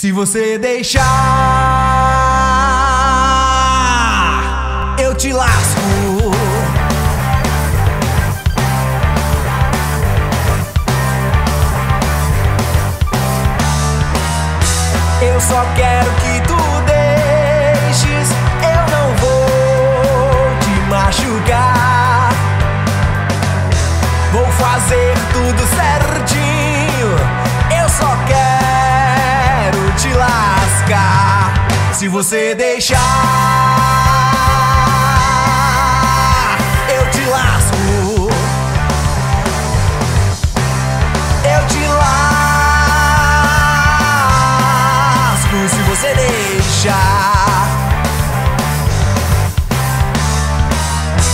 Se você deixar, eu te lasco. Eu só quero que tu deixes, eu não vou te machucar. Vou fazer tudo certinho, eu só quero te lascar. Se você deixar, eu te lasco. Eu te lasco se você deixar.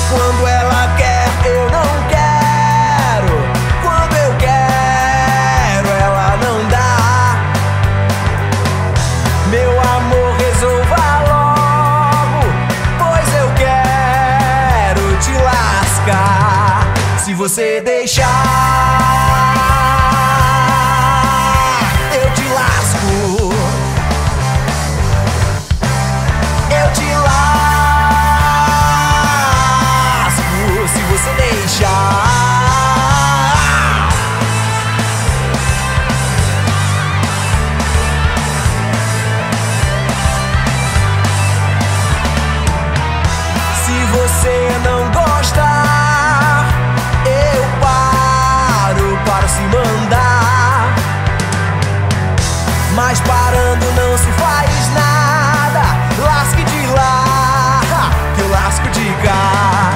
Quando ela quer, eu não quero. Quando eu quero, ela não dá. Meu amor, resolva logo, pois eu quero te lascar. Se você deixar, eu te lasco. Eu te lasco se você deixar. Se você não gostar, eu paro para se mandar. Mas parando não se faz nada. Lasque de lá, que eu lasco de cá.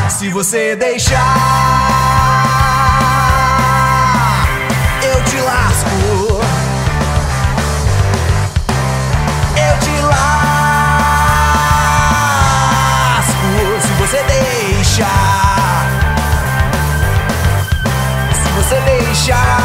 Se você deixar, eu te lasco. Eu te lasco se você deixar. Se você deixar.